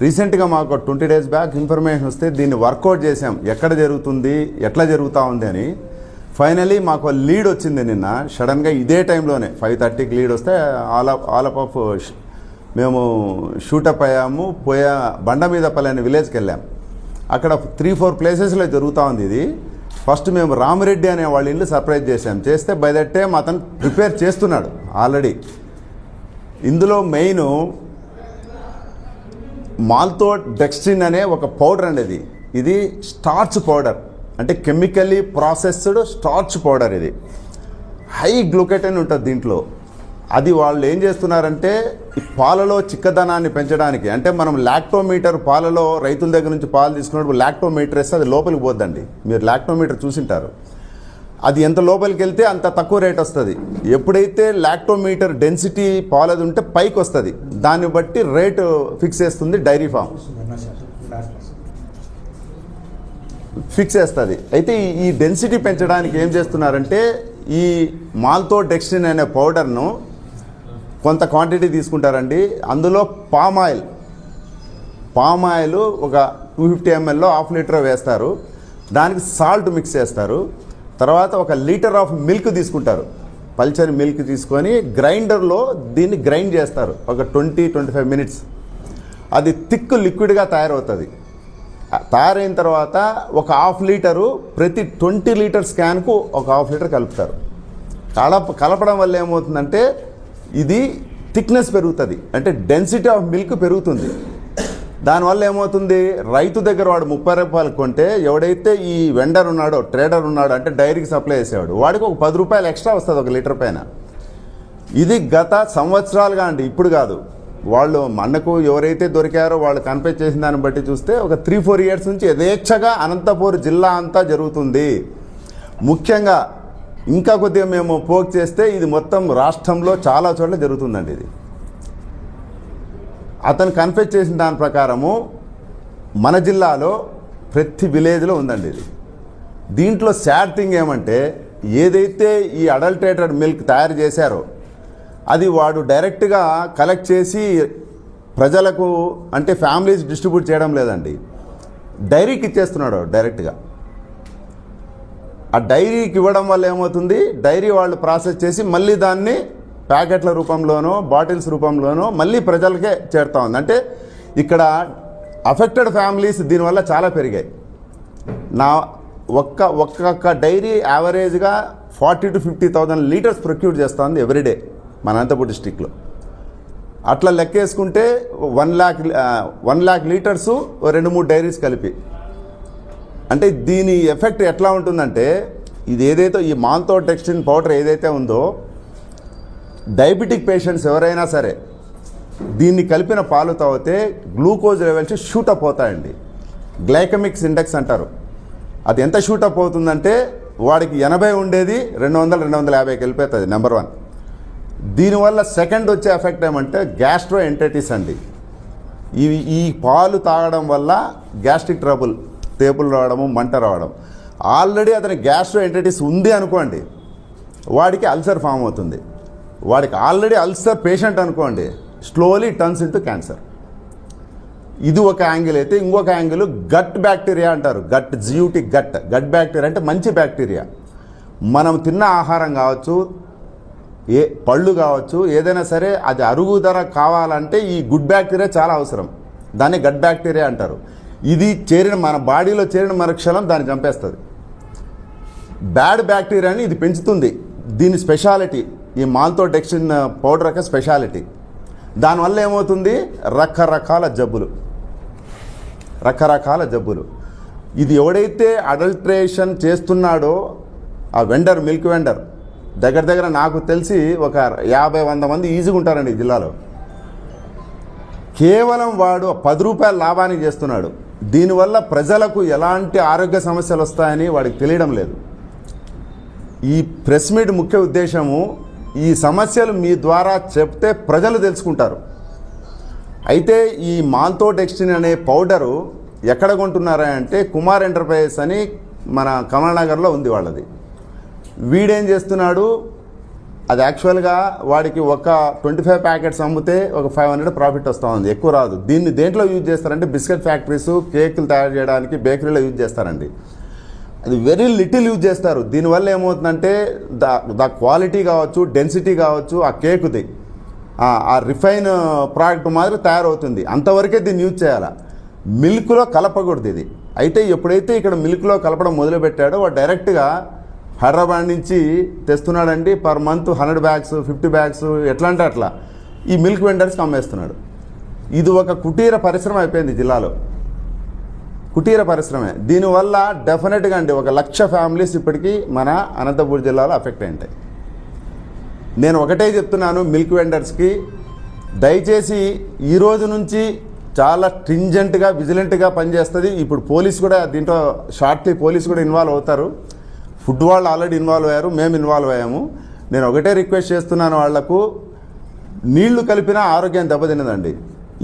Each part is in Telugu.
రీసెంట్గా మాకు 20 days బ్యాక్ ఇన్ఫర్మేషన్ వస్తే దీన్ని వర్కౌట్ చేసాం, ఎక్కడ జరుగుతుంది, ఎట్లా జరుగుతూ ఉంది అని. ఫైనలీ మాకు లీడ్ వచ్చింది నిన్న సడన్గా ఇదే టైంలోనే 5:30కి లీడ్ వస్తే ఆల్ ఆఫ్ మేము షూటప్ అయ్యాము. బండమీదపల్లి అనే విలేజ్కి వెళ్ళాం. అక్కడ 3-4 ప్లేసెస్లో జరుగుతూ ఉంది ఇది. ఫస్ట్ మేము రామిరెడ్డి అనే వాళ్ళ ఇల్లు సర్ప్రైజ్ చేసాం. చేస్తే బై దట్ టైం అతను ప్రిపేర్ చేస్తున్నాడు ఆల్రెడీ. ఇందులో మెయిన్ మాల్తోడెక్స్ట్రిన్ అనే ఒక పౌడర్ అండి. ఇది స్టార్చ్ పౌడర్, అంటే కెమికల్లీ ప్రాసెస్డ్ స్టార్చ్ పౌడర్. ఇది హై గ్లూకెటైన్ ఉంటుంది దీంట్లో. అది వాళ్ళు ఏం చేస్తున్నారంటే ఈ పాలలో చిక్కదనాన్ని పెంచడానికి, అంటే మనం లాక్టోమీటర్ పాలలో రైతుల దగ్గర నుంచి పాలు తీసుకున్నప్పుడు లాక్టోమీటర్ వేస్తే అది లోపలికి పోద్దండి. మీరు లాక్టోమీటర్ చూసింటారు. అది ఎంత లోపలికి వెళ్తే అంత తక్కువ రేట్ వస్తుంది. ఎప్పుడైతే లాక్టోమీటర్ డెన్సిటీ పాలది ఉంటే పైకి వస్తుంది, దాన్ని బట్టి రేటు ఫిక్స్ చేస్తుంది డైరీ ఫామ్, ఫిక్స్ చేస్తుంది. అయితే ఈ డెన్సిటీ పెంచడానికి ఏం చేస్తున్నారంటే ఈ మాల్తోడెక్స్ట్రిన్ అనే పౌడర్ను కొంత క్వాంటిటీ తీసుకుంటారండి. అందులో పామ్ ఆయిల్ ఒక 250 mlలో 1/2 లీటర్ వేస్తారు. దానికి సాల్ట్ మిక్స్ చేస్తారు. తర్వాత 1 లీటర్ ఆఫ్ మిల్క్ తీసుకుంటారు. పల్చని మిల్క్ తీసుకొని గ్రైండర్లో దీన్ని గ్రైండ్ చేస్తారు ఒక 20-25 minutes. అది థిక్ లిక్విడ్గా తయారవుతుంది. తయారైన తర్వాత ఒక 1/2 లీటరు ప్రతి 20 లీటర్స్ క్యాన్కు ఒక 1/2 లీటర్ కలుపుతారు. కలపడం వల్ల ఏమవుతుందంటే ఇది థిక్నెస్ పెరుగుతుంది, అంటే డెన్సిటీ ఆఫ్ మిల్క్ పెరుగుతుంది. దానివల్ల ఏమవుతుంది, రైతు దగ్గర వాడు 30 రూపాయలు కొంటే ఎవడైతే ఈ వెండర్ ఉన్నాడో, ట్రేడర్ ఉన్నాడో, అంటే డైరీకి సప్లై చేసేవాడు, వాడికి ఒక 10 రూపాయలు ఎక్స్ట్రా వస్తుంది 1 లీటర్ పైన. ఇది గత సంవత్సరాలుగా అండి, ఇప్పుడు కాదు. వాళ్ళు మనకు ఎవరైతే దొరికారో వాళ్ళు కన్ఫెస్ చేసిన దాన్ని బట్టి చూస్తే ఒక 3-4 years నుంచి యథేచ్ఛగా అనంతపూర్ జిల్లా అంతా జరుగుతుంది. ముఖ్యంగా ఇంకా కొద్దిగా మేము పోక్ చేస్తే ఇది మొత్తం రాష్ట్రంలో చాలా చోట్ల జరుగుతుందండి. ఇది అతను కన్ఫెస్ చేసిన దాని ప్రకారము మన జిల్లాలో ప్రతి విలేజ్లో ఉందండి ఇది. దీంట్లో సాడ్ థింగ్ ఏమంటే ఏదైతే ఈ అడల్టరేటెడ్ మిల్క్ తయారు చేశారో అది వాడు డైరెక్ట్గా కలెక్ట్ చేసి ప్రజలకు, అంటే ఫ్యామిలీస్ డిస్ట్రిబ్యూట్ చేయడం లేదండి, డైరీకి ఇచ్చేస్తున్నాడు డైరెక్ట్గా. ఆ డైరీకి ఇవ్వడం వల్ల ఏమవుతుంది, డైరీ వాళ్ళు ప్రాసెస్ చేసి మళ్ళీ దాన్ని ప్యాకెట్ల రూపంలోనో బాటిల్స్ రూపంలోనో మళ్ళీ ప్రజలకే చేరుతూ ఉంది. అంటే ఇక్కడ అఫెక్టెడ్ ఫ్యామిలీస్ దీనివల్ల చాలా పెరిగాయి. ఒక్కొక్క డైరీ యావరేజ్గా 40,000-50,000 లీటర్స్ ప్రొక్యూర్ చేస్తుంది ఎవ్రీడే మన అనంతపూర్ డిస్టిక్లో. అట్లా లెక్కేసుకుంటే 1 lakh లీటర్సు 2-3 డైరీస్ కలిపి. అంటే దీని ఎఫెక్ట్ ఎట్లా ఉంటుందంటే ఇది ఏదైతే ఈ మాల్తోడెక్స్ట్రిన్ పౌడర్ ఏదైతే ఉందో, డయాబెటిక్ పేషెంట్స్ ఎవరైనా సరే దీన్ని కలిపిన పాలు తాగితే గ్లూకోజ్ లెవెల్స్ షూటప్ అవుతాయండి. గ్లైకమిక్స్ ఇండెక్స్ అంటారు. అది ఎంత షూటప్ అవుతుందంటే వాడికి 80 ఉండేది 200-250కి వెళ్ళిపోతుంది. నెంబర్ 1. దీనివల్ల సెకండ్ వచ్చే ఎఫెక్ట్ ఏమంటే గ్యాస్ట్రో ఎంటైటిస్ అండి. ఈ పాలు తాగడం వల్ల గ్యాస్ట్రిక్ ట్రబుల్, తేపులు రావడము, మంట రావడం. ఆల్రెడీ అతనికి గ్యాస్ట్రో ఎంటైటిస్ ఉంది అనుకోండి, వాడికి అల్సర్ ఫామ్ అవుతుంది. వాడికి ఆల్రెడీ అల్సర్ పేషెంట్ అనుకోండి, స్లోలీ టర్న్స్ ఇంటూ క్యాన్సర్. ఇది ఒక యాంగిల్ అయితే, ఇంకొక యాంగిల్ గట్ బ్యాక్టీరియా అంటారు. గట్ బ్యాక్టీరియా అంటే మంచి బ్యాక్టీరియా. మనం తిన్న ఆహారం కావచ్చు, పళ్ళు కావచ్చు, ఏదైనా సరే అది అరుగుదల కావాలంటే ఈ గుడ్ బ్యాక్టీరియా చాలా అవసరం. దాన్ని గట్ బ్యాక్టీరియా అంటారు. ఇది మన బాడీలో చేరిన మరుక్షణం దాన్ని చంపేస్తుంది. బ్యాడ్ బ్యాక్టీరియాని ఇది పెంచుతుంది. దీని స్పెషాలిటీ ఈ మాల్తోడెక్స్ట్రిన్ పౌడర్ యొక్క స్పెషాలిటీ. దానివల్ల ఏమవుతుంది, రకరకాల జబ్బులు. ఇది ఎవడైతే అడల్ట్రేషన్ చేస్తున్నాడో ఆ వెండర్, మిల్క్ వెండర్, దగ్గర నాకు తెలిసి ఒక 50-100 మంది ఈజీగా ఉంటారండి ఈ జిల్లాలో. కేవలం వాడు 10 రూపాయల లాభానికి చేస్తున్నాడు. దీనివల్ల ప్రజలకు ఎలాంటి ఆరోగ్య సమస్యలు వస్తాయని వాడికి తెలియడం లేదు. ఈ ప్రెస్ మీట్ ముఖ్య ఉద్దేశము ఈ సమస్యలు మీ ద్వారా చెప్తే ప్రజలు తెలుసుకుంటారు. అయితే ఈ మాల్తోడెక్స్ట్రిన్ అనే పౌడరు ఎక్కడ కొంటున్నారా అంటే కుమార్ ఎంటర్ప్రైజెస్ అని మన కమలనగర్లో ఉంది వాళ్ళది. వీడేం చేస్తున్నాడు, అది యాక్చువల్గా వాడికి ఒక 25 ప్యాకెట్స్ అమ్మితే ఒక 500 ప్రాఫిట్ వస్తూ ఉంది, ఎక్కువ రాదు. దీన్ని దేంట్లో యూజ్ చేస్తారంటే బిస్కెట్ ఫ్యాక్టరీస్, కేకులు తయారు చేయడానికి బేకరీలో యూజ్ చేస్తారండి. అది వెరీ లిటిల్ యూజ్ చేస్తారు. దీనివల్ల ఏమవుతుందంటే ద క్వాలిటీ కావచ్చు, డెన్సిటీ కావచ్చు, ఆ కేకుది ఆ రిఫైన్ ప్రోడక్ట్ మాదిరి తయారవుతుంది. అంతవరకే దీన్ని యూజ్ చేయాలి, మిల్క్లో కలపకూడదు ఇది. అయితే ఎప్పుడైతే ఇక్కడ మిల్క్లో కలపడం మొదలుపెట్టాడో వాడు డైరెక్ట్గా హైదరాబాద్ నుంచి తెస్తున్నాడండి. పర్ మంత్ 100 బ్యాగ్స్, 50 బ్యాగ్స్, ఎట్లా అంటే అట్లా ఈ మిల్క్ వెండర్స్కి అమ్మేస్తున్నాడు. ఇది ఒక కుటీర పరిశ్రమ అయిపోయింది జిల్లాలో, కుటీర పరిశ్రమే. దీనివల్ల డెఫినెట్గా అండి 1,00,000 ఫ్యామిలీస్ ఇప్పటికీ మన అనంతపూర్ జిల్లాలో అఫెక్ట్ అయింటాయి. నేను ఒకటే చెప్తున్నాను మిల్క్ వెండర్స్కి, దయచేసి ఈ రోజు నుంచి చాలా స్ట్రింజెంట్గా, విజిలెంట్గా పనిచేస్తుంది. ఇప్పుడు పోలీస్ కూడా దీంట్లో షార్ట్లీ పోలీస్ కూడా ఇన్వాల్వ్ అవుతారు. ఫుడ్ వాళ్ళు ఆల్రెడీ ఇన్వాల్వ్ అయ్యారు, మేము ఇన్వాల్వ్ అయ్యాము. నేను ఒకటే రిక్వెస్ట్ చేస్తున్నాను, వాళ్లకు నీళ్లు కలిపినా ఆరోగ్యం దెబ్బతిన్నదండి.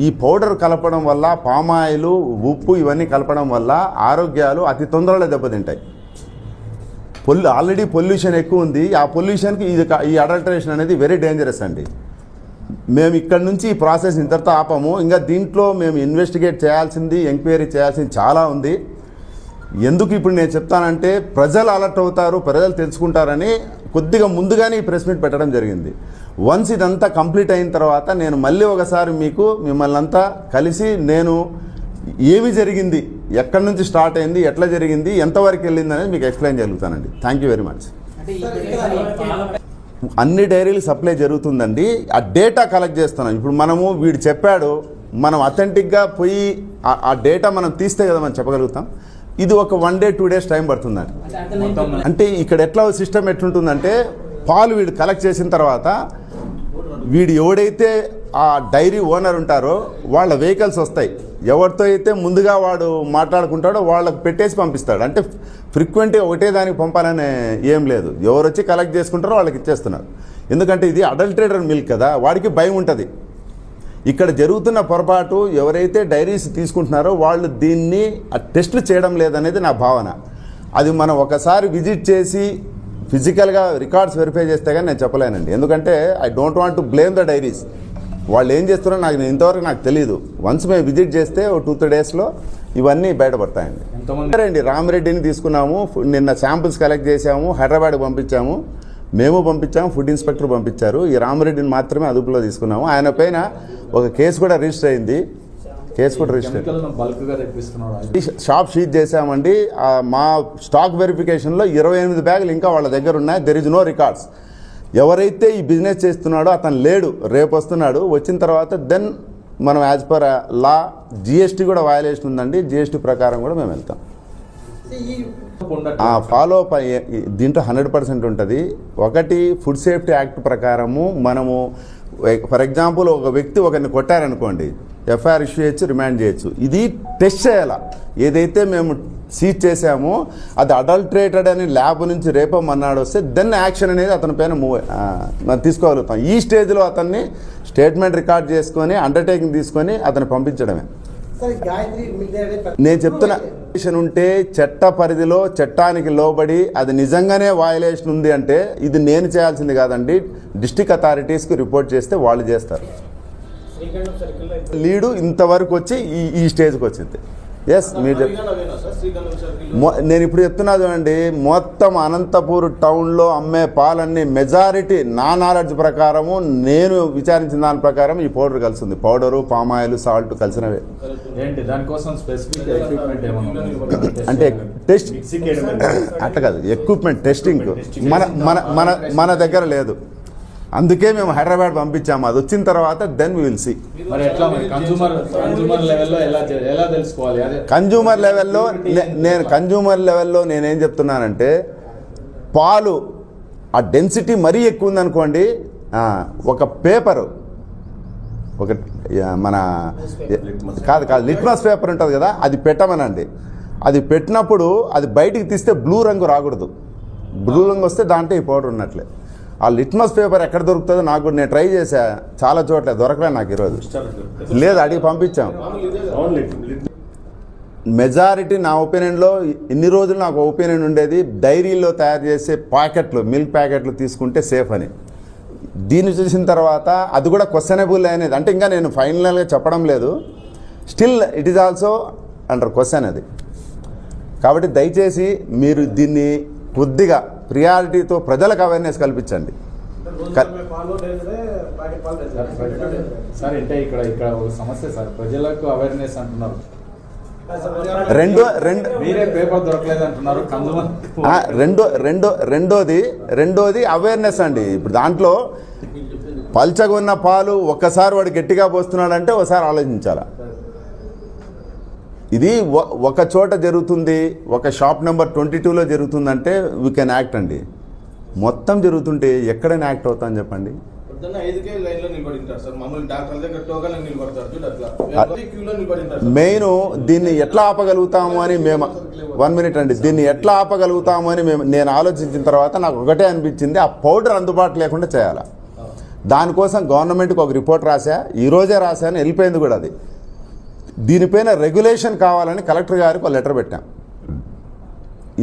ఈ పౌడర్ కలపడం వల్ల, పామాయిల్, ఉప్పు ఇవన్నీ కలపడం వల్ల ఆరోగ్యాలు అతి తొందరలో దెబ్బతింటాయి. ఆల్రెడీ పొల్యూషన్ ఎక్కువ ఉంది. ఆ పొల్యూషన్కి ఈ అడల్టరేషన్ అనేది వెరీ డేంజరస్ అండి. మేము ఇక్కడ నుంచి ఈ ప్రాసెస్ ఇంతటితో ఆపము. ఇంకా దీంట్లో మేము ఇన్వెస్టిగేట్ చేయాల్సింది, ఎంక్వైరీ చేయాల్సింది చాలా ఉంది. ఎందుకు ఇప్పుడు నేను చెప్తానంటే ప్రజలు అలర్ట్ అవుతారు, ప్రజలు తెలుసుకుంటారని కొద్దిగా ముందుగానే ఈ ప్రెస్ మీట్ పెట్టడం జరిగింది. వన్స్ ఇదంతా కంప్లీట్ అయిన తర్వాత నేను మళ్ళీ ఒకసారి మిమ్మల్ని అంతా కలిసి నేను ఏమి జరిగింది, ఎక్కడి నుంచి స్టార్ట్ అయింది, ఎట్లా జరిగింది, ఎంతవరకు వెళ్ళింది అనేది మీకు ఎక్స్ప్లెయిన్ జరుగుతానండి. Thank you very much. అన్ని డైరీలు సప్లై జరుగుతుందండి. ఆ డేటా కలెక్ట్ చేస్తున్నాం. ఇప్పుడు మనము వీడు చెప్పాడు, మనం అథెంటిక్గా పోయి ఆ డేటా మనం తీస్తే కదా మనం చెప్పగలుగుతాం. ఇది ఒక 1 day 2 days టైం పడుతుందండి. అంటే ఇక్కడ ఎట్లా సిస్టమ్ ఎట్లుంటుందంటే పాలు వీడు కలెక్ట్ చేసిన తర్వాత వీడు ఎవడైతే ఆ డైరీ ఓనర్ ఉంటారో వాళ్ళ వెహికల్స్ వస్తాయి. ఎవరితో అయితే ముందుగా వాడు మాట్లాడుకుంటాడో వాళ్ళకు పెట్టేసి పంపిస్తాడు. అంటే ఫ్రీక్వెంట్గా ఒకటే దానికి పంపాలనే ఏం లేదు. ఎవరు వచ్చి కలెక్ట్ చేసుకుంటారో వాళ్ళకి ఇచ్చేస్తున్నారు. ఎందుకంటే ఇది అడల్టరేటెడ్ మిల్క్ కదా, వాడికి భయం ఉంటుంది. ఇక్కడ జరుగుతున్న పొరపాటు ఎవరైతే డైరీస్ తీసుకుంటున్నారో వాళ్ళు దీన్ని టెస్టులు చేయడం లేదనేది నా భావన. అది మనం ఒకసారి విజిట్ చేసి ఫిజికల్గా రికార్డ్స్ వెరిఫై చేస్తే కానీ నేను చెప్పలేనండి. ఎందుకంటే I don't want to blame the diaries. వాళ్ళు ఏం చేస్తున్నారో ఇంతవరకు నాకు తెలియదు. వన్స్ మేము విజిట్ చేస్తే 2-3 daysలో ఇవన్నీ బయటపడతాయండి. రామిరెడ్డిని తీసుకున్నాము, నిన్న శాంపుల్స్ కలెక్ట్ చేసాము, హైదరాబాద్కి పంపించాము, మేము పంపించాము, ఫుడ్ ఇన్స్పెక్టర్ పంపించారు. ఈ రామిరెడ్డిని మాత్రమే అదుపులో తీసుకున్నాము. ఆయన పైన ఒక కేసు కూడా రిజిస్టర్ అయింది. షాప్ షీజ్ చేసామండి. మా స్టాక్ వెరిఫికేషన్లో 28 బ్యాగులు ఇంకా వాళ్ళ దగ్గర ఉన్నాయి. There is no records. ఎవరైతే ఈ బిజినెస్ చేస్తున్నాడో అతను లేడు, రేపు వస్తున్నాడు. వచ్చిన తర్వాత దెన్ మనం యాజ్ పర్ లా జిఎస్టీ కూడా వయలేషన్ ఉందండి. జిఎస్టీ ప్రకారం కూడా మేము వెళ్తాం. ఫాలో అప్ దీంట్లో 100% ఉంటుంది. ఒకటి ఫుడ్ సేఫ్టీ యాక్ట్ ప్రకారము మనము ఫర్ ఎగ్జాంపుల్ ఒక వ్యక్తి ఒకరిని కొట్టారనుకోండి, ఎఫ్ఐఆర్ ఇష్యూ చేయొచ్చు, రిమాండ్ చేయొచ్చు. ఇది టెస్ట్ చేయాలా. ఏదైతే మేము సీజ్ చేసామో అది అడల్టరేటెడ్ అని ల్యాబ్ నుంచి రేపో మన్నాడు వస్తే దెన్ యాక్షన్ అనేది అతని పైన మనం తీసుకోగలుగుతాం. ఈ స్టేజ్లో అతన్ని స్టేట్మెంట్ రికార్డ్ చేసుకొని అండర్టేకింగ్ తీసుకొని అతను పంపించడమే. నేను చెప్తున్నా, ఉంటే చట్ట పరిధిలో చట్టానికి లోబడి అది నిజంగానే వయలేషన్ ఉంది అంటే ఇది నేను చేయాల్సింది కాదండి. డిస్ట్రిక్ట్ అథారిటీస్కి రిపోర్ట్ చేస్తే వాళ్ళు చేస్తారు. లీడు ఇంతవరకు వచ్చి ఈ స్టేజ్కి వచ్చింది. ఎస్, మీరు నేను ఇప్పుడు చెప్తున్నా చూడండి, మొత్తం అనంతపూర్ టౌన్లో అమ్మే పాలన్నీ మెజారిటీ నా నాలెడ్జ్ ప్రకారము, నేను విచారించిన దాని ప్రకారం ఈ పౌడర్ కలిసింది. పౌడరు, పామాయిల్, సాల్ట్ కలిసినవే. అంటే టెస్ట్ అట్లా కాదు, ఎక్విప్మెంట్ టెస్టింగ్ మన దగ్గర లేదు. అందుకే మేము హైదరాబాద్ పంపించాము. అది వచ్చిన తర్వాత then we will see. Consumer లెవెల్లో నేనేం చెప్తున్నానంటే, పాలు ఆ డెన్సిటీ మరీ ఎక్కువ ఉందనుకోండి, ఒక పేపరు, ఒక మన కాదు లిట్మస్ పేపర్ ఉంటుంది కదా, అది పెట్టమనండి. అది పెట్టినప్పుడు అది బయటికి తీస్తే బ్లూ రంగు రాకూడదు. బ్లూ రంగు వస్తే దాంట్లో ఈ పౌడర్ ఉన్నట్లే. ఆ లిట్మస్ పేపర్ ఎక్కడ దొరుకుతుందో నాకు నేను ట్రై చేశా, చాలా చోట్ల దొరకలే నాకు ఈరోజు. లేదు, అడిగి పంపించాం. మెజారిటీ నా ఒపీనియన్లో ఇన్ని రోజులు నాకు ఒపీనియన్ ఉండేది, డైరీలో తయారు చేసే ప్యాకెట్లు, మిల్క్ ప్యాకెట్లు తీసుకుంటే సేఫ్ అని. దీన్ని చూసిన తర్వాత అది కూడా క్వశ్చనబుల్ అనేది, అంటే ఇంకా నేను ఫైనల్గా చెప్పడం లేదు, still it is also under question అది. కాబట్టి దయచేసి మీరు దీన్ని కొద్దిగా ప్రియారిటీతో ప్రజలకు అవేర్నెస్ కల్పించండి. సార్ అంటే ఇక్కడ ఒక సమస్య సార్, ప్రజలకు అవేర్నెస్ అంటున్నారు, మీరే పేపర్ దొరకలేదు అంటున్నారు. రెండోది అవేర్నెస్ అండి. ఇప్పుడు దాంట్లో పల్చగా ఉన్న పాలు ఒక్కసారి వాడు గట్టిగా పోస్తున్నాడంటే ఒకసారి ఆలోచించాలా. ఇది ఒక చోట జరుగుతుంది, ఒక షాప్ నెంబర్ 22లో జరుగుతుందంటే వీ కెన్ యాక్ట్ అండి. మొత్తం జరుగుతుంటే ఎక్కడైనా యాక్ట్ అవుతాను చెప్పండి. మెయిన్ దీన్ని ఎట్లా ఆపగలుగుతాము అని మేము 1 మినిట్ అండి, దీన్ని ఎట్లా ఆపగలుగుతాము అని నేను ఆలోచించిన తర్వాత నాకు ఒకటే అనిపించింది, ఆ పౌడర్ అందుబాటు లేకుండా చేయాలి. దానికోసం గవర్నమెంట్కి ఒక రిపోర్ట్ రాశా, ఈరోజే రాశాను, వెళ్ళిపోయింది కూడా అది. దీనిపైన రెగ్యులేషన్ కావాలని కలెక్టర్ గారికి ఒక లెటర్ పెట్టాం.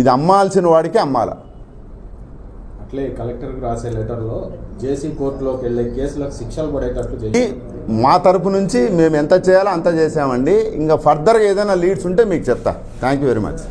ఇది అమ్మాల్సిన వాడికి అమ్మాల. అట్లే కలెక్టర్కి రాసే లెటర్లో జేసీ కోర్టులోకి వెళ్ళే కేసులకు శిక్షలు పడేటట్లు మా తరపు నుంచి మేము ఎంత చేయాలో అంత చేసామండి. ఇంకా ఫర్దర్గా ఏదైనా లీడ్స్ ఉంటే మీకు చెప్తా. Thank you very much.